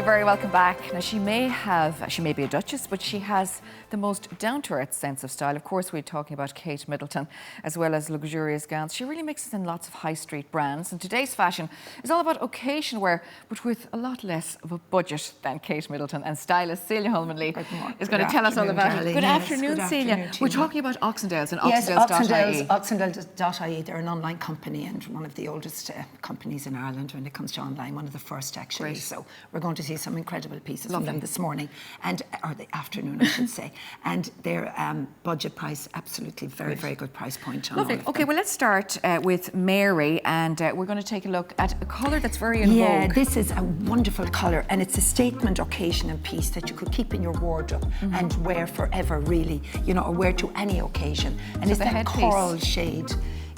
very welcome back. Now, she may be a duchess, but she has the most down-to-earth sense of style. Of course, we're talking about Kate Middleton, as well as luxurious gowns. She really mixes in lots of high street brands, and today's fashion is all about occasion wear, but with a lot less of a budget than Kate Middleton. And stylist Celia Holman Lee is going to tell us all about it. Good afternoon, Celia. We're talking about Oxendales and Oxendales.ie. Oxendales.ie. They're an online company and one of the oldest companies in Ireland when it comes to online. One of the first, actually. Great. So we're going to see some incredible pieces from them this morning, or the afternoon, I should say. And their budget price, absolutely very good price point on Lovely. all of Okay, them. well, let's start with Mary, and we're going to take a look at a colour that's very in vogue. Yeah, this is a wonderful colour, and it's a statement occasional piece that you could keep in your wardrobe and wear forever, really, you know, or wear to any occasion. And it's that coral shade.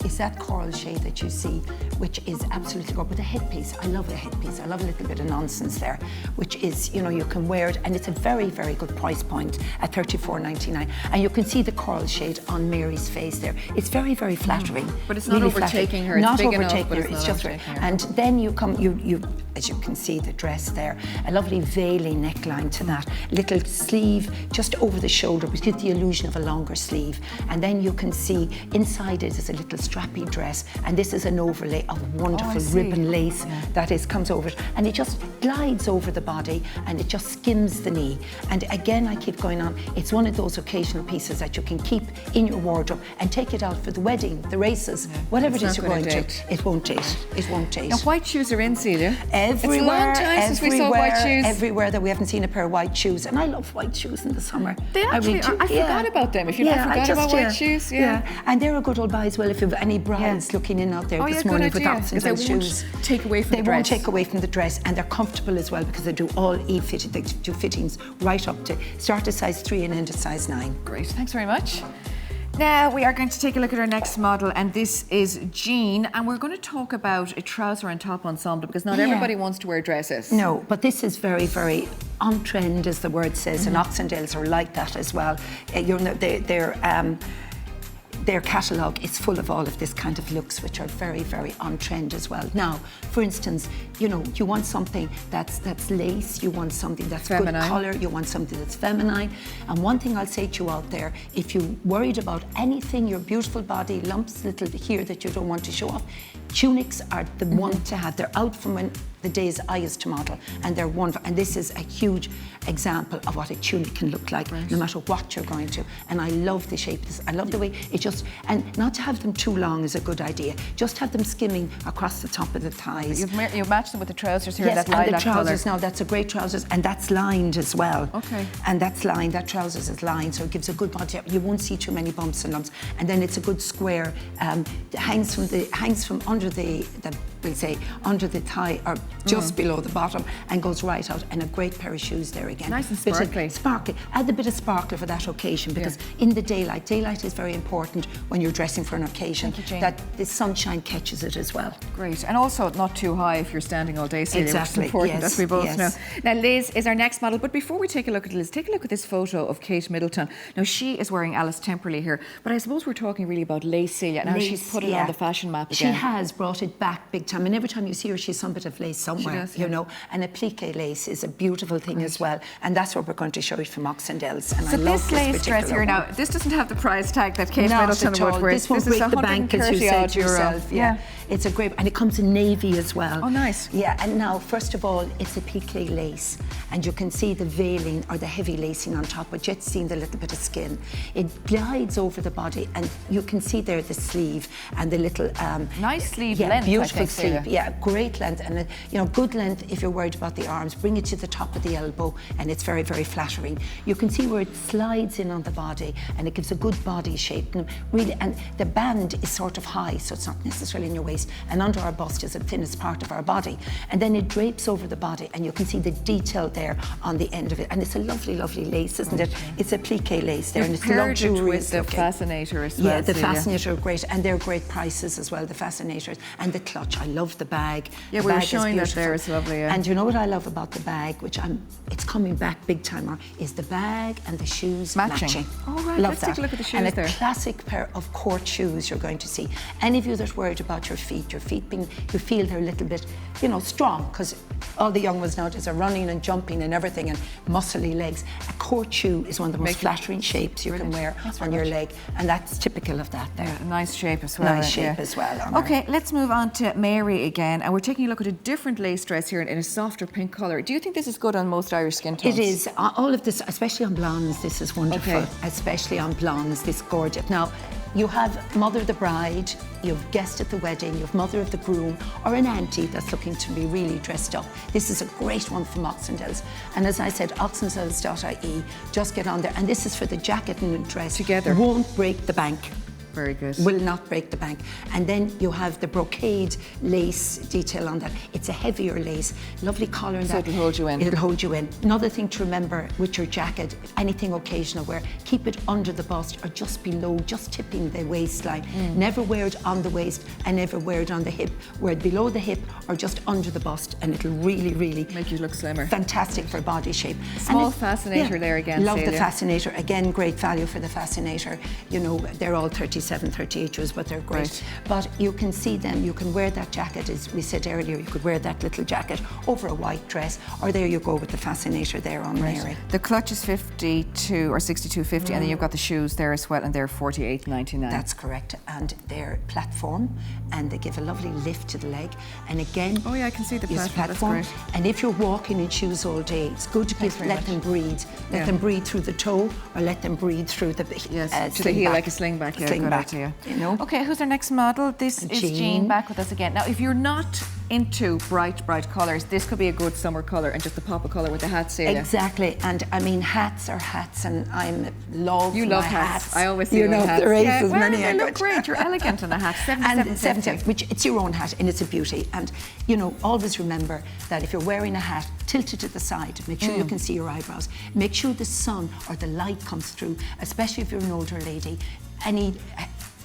It's that coral shade that you see, which is absolutely good. With a headpiece, I love a headpiece. I love a little bit of nonsense there, which is, you know, you can wear it, and it's a very good price point at $34.99. And you can see the coral shade on Mary's face there. It's very flattering. But it's not overtaking her. It's not big overtaking enough, but her. it's just right. And then you come, you, as you can see, the dress there, a lovely veiling neckline to that, little sleeve just over the shoulder, which gives the illusion of a longer sleeve. And then you can see inside it is a little strappy dress, and this is an overlay of wonderful ribbon lace that comes over it, and it just glides over the body and it just skims the knee. And again, I keep going on, it's one of those occasional pieces that you can keep in your wardrobe and take it out for the wedding, the races, whatever it is you're going to. It won't date. It won't date. Now, white shoes are in, Celia. Everywhere, it's a long time since we saw white shoes. Everywhere that we haven't seen a pair of white shoes, and I love white shoes in the summer. They actually I forgot about them. If you forgot about white shoes, and they're a good old buy as well if you have any brides looking in out there this morning with Oxendales shoes. Take away from they won't take away from the dress, and they're comfortable as well because they do all E-fitted. They do fittings right up to start at size 3 and end at size 9. Great, thanks very much. Now we are going to take a look at our next model, and this is Jean, and we're going to talk about a trouser and top ensemble because not everybody wants to wear dresses. No, but this is very on trend, as the word says, and Oxendales are like that as well. You know, their catalogue is full of all of this kind of looks, which are very on trend as well. Now, for instance, you know, you want something that's lace, you want something that's feminine. Good colour, you want something that's feminine. And one thing I'll say to you out there, if you're worried about anything, your beautiful body, lumps little here that you don't want to show off, tunics are the one to have. They're out from when the days I used to model, and they're wonderful. And this is a huge example of what a tunic can look like, no matter what you're going to. And I love the shape of this. I love the way it just, and not to have them too long is a good idea. Just have them skimming across the top of the thighs. You've matched them with the trousers here. Yes, that and the trousers now, that's a great trousers, and that's lined as well. Okay. And that's lined, that trousers is lined, so it gives a good body. You won't see too many bumps and lumps. And then it's a good square, hangs from under the we'll say, under the thigh, or just below the bottom, and goes right out, and a great pair of shoes there again. Nice and sparkly. Sparkly. Add a bit of sparkle for that occasion, because in the daylight is very important when you're dressing for an occasion. Thank you, Jane. That the sunshine catches it as well. Great. And also not too high if you're standing all day, Celia, exactly. Which is important, as we both know. Now, Liz is our next model, but before we take a look at Liz, take a look at this photo of Kate Middleton. Now, she is wearing Alice Temperley here, but I suppose we're talking really about lace, Celia. Now she's put it on the fashion map again. She has brought it back big time, and every time you see her, she's some bit of lace somewhere, you know. And a plique lace is a beautiful thing as well, and that's what we're going to show you from Oxendales. And so I love this lace dress here now, this doesn't have the price tag that Kate Middleton would wear. This won't break the bank, as you said yourself. Yeah. It's a great, and it comes in navy as well. Oh, nice. Yeah, and now, first of all, it's a plique lace, and you can see the veiling or the heavy lacing on top, but yet seeing the little bit of skin. It glides over the body, and you can see there the sleeve and the little nice sleeve length. Beautiful sleeve. Yeah, great length, and you know, good length. If you're worried about the arms, bring it to the top of the elbow, and it's very flattering. You can see where it slides in on the body, and it gives a good body shape. And really, and the band is sort of high, so it's not necessarily in your waist. And under our bust is the thinnest part of our body, and then it drapes over the body, and you can see the detail there on the end of it. And it's a lovely lace, isn't it? It's a plique lace there, and it's luxurious. With the fascinator as well. Yeah, the fascinator are great, and they're great prices as well. The fascinators and the clutch. I love the bag. Yeah, we were showing that there. It's lovely. Yeah. And you know what I love about the bag, which it's coming back big time, is the bag and the shoes matching. Oh right, love let's that. take a look at the shoes and there. And a classic pair of court shoes you're going to see. Any of you that are worried about your feet. Your feet being, you feel they're a little bit, you know, strong, because all the young ones nowadays are running and jumping and everything and muscly legs. A court shoe is one of the most flattering shapes you can wear on your leg, and that's typical of that there. Yeah, a nice shape as well. Nice shape as well. Okay, let's move on to Mary again, and we're taking a look at a different lace dress here in a softer pink colour. Do you think this is good on most Irish skin tones? It is. All of this, especially on blondes, this is wonderful. Okay. Especially on blondes, this gorgeous. Now, you have mother of the bride, you have guest at the wedding, you have mother of the groom, or an auntie that's looking to be really dressed up. This is a great one from Oxendales. And as I said, oxendales.ie, just get on there. And this is for the jacket and the dress. Together. Won't break the bank. Very good. Will not break the bank. And then you have the brocade lace detail on that. It's a heavier lace, lovely collar in that. So it'll hold you in. It'll hold you in. Another thing to remember with your jacket, anything occasional wear, keep it under the bust or just below, just tipping the waistline. Never wear it on the waist and never wear it on the hip. Wear it below the hip or just under the bust, and it'll really, really make you look slimmer. Fantastic for body shape. Small fascinator there again, Love Celia. the fascinator. Again, great value for the fascinator. You know, they're all 38 inches, but they're great. Right. But you can see them, you can wear that jacket, as we said earlier, you could wear that little jacket over a white dress, or there you go with the fascinator there on Mary. The clutch is 52 or 62.50, and then you've got the shoes there as well, and they're 48.99. That's correct, and they're platform, and they give a lovely lift to the leg. And again, oh yeah, I can see the platform. That's great. And if you're walking in shoes all day, it's good to let them breathe. Let them breathe through the toe, or let them breathe through the to the heel, like a sling back. Yeah, good idea. You know? Okay, who's our next model? This is Jean back with us again. Now, if you're not into bright colours, this could be a good summer colour, and just the pop of colour with the hat, Celia. Exactly, and I mean, hats are hats, and You love hats. I always see you know hats. there is as well, many. They look great. You're elegant in a hat. 77.50. Which it's your own hat, and it's a beauty. And you know, always remember that if you're wearing a hat, tilt it to the side. Make sure you can see your eyebrows. Make sure the sun or the light comes through, especially if you're an older lady.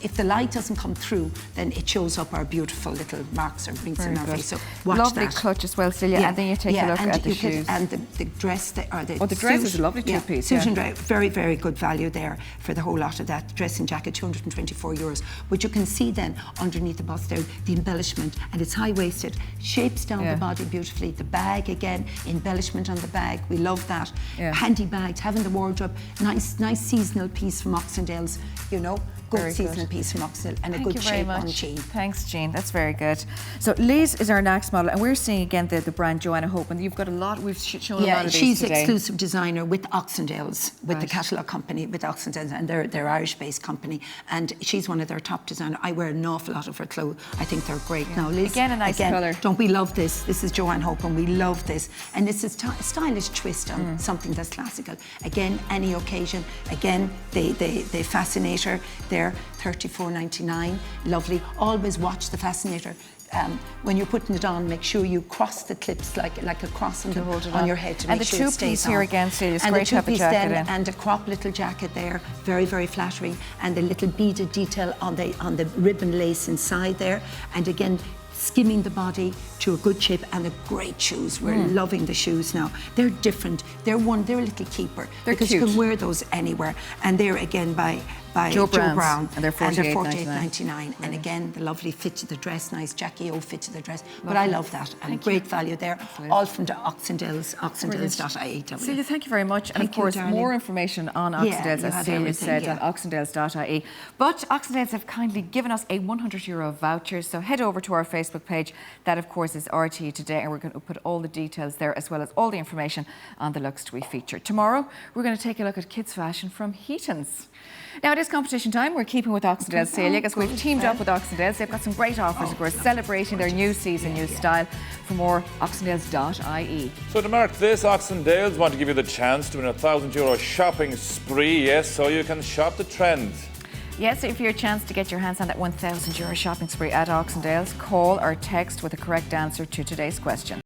If the light doesn't come through, then it shows up our beautiful little marks or wrinkles in our face. So watch lovely that. Clutch as well, Celia. And then you take a look at the shoes. And the dress, the dress is a lovely two-piece. Suit and dress, very, very good value there for the whole lot of that. Dress and jacket, €224. But you can see then underneath the bust there, the embellishment, and it's high-waisted, shapes down the body beautifully. The bag again, embellishment on the bag. We love that. Handy bags, having the wardrobe, nice seasonal piece from Oxendales, you know. Good seasonal piece from Oxendales and a good shape on Jean. Thanks, Jean. That's very good. So Liz is our next model, and we're seeing again the brand Joanna Hope, and you've got a lot. We've shown a lot of these she's today. exclusive designer with Oxendales, with the catalogue company with Oxendales, and they're Irish-based company, and she's one of their top designers. I wear an awful lot of her clothes. I think they're great. Now, Liz, again a nice colour. Don't we love this? This is Joanna Hope, and we love this. And this is a stylish twist on something that's classical. Again, any occasion. Again, the fascinator there. $34.99, lovely. Always watch the fascinator. When you're putting it on, make sure you cross the clips like a cross on your head to make sure it stays on. And the two-piece here again, Celia, it's and great to have a jacket in. And a crop little jacket there, very, very flattering. And the little beaded detail on the ribbon lace inside there. And again, skimming the body to a good shape, and the great shoes. We're loving the shoes now. They're different. They're a little keeper. Because cute. you can wear those anywhere. And they're again by Joe Brown, and they're $48.99. And again, the lovely fit to the dress, nice Jackie O fit to the dress. But I love that, and great value there. All from the Oxendales, oxendales.ie. Celia, thank you very much. And of course, more information on Oxendales, as Celia said, on oxendales.ie. But Oxendales have kindly given us a €100 voucher, so head over to our Facebook page. That, of course, is RTE Today, and we're going to put all the details there, as well as all the information on the looks we feature. Tomorrow, we're going to take a look at kids' fashion from Heaton's. Now it is competition time. We're keeping with Oxendales, Celia, because we've teamed up with Oxendales. They've got some great offers, of course, celebrating their new season, new style. For more, oxendales.ie. So to mark this, Oxendales want to give you the chance to win a €1,000 shopping spree. Yes, so you can shop the trend. Yes, if you're a chance to get your hands on that €1,000 shopping spree at Oxendales, call or text with a correct answer to today's question.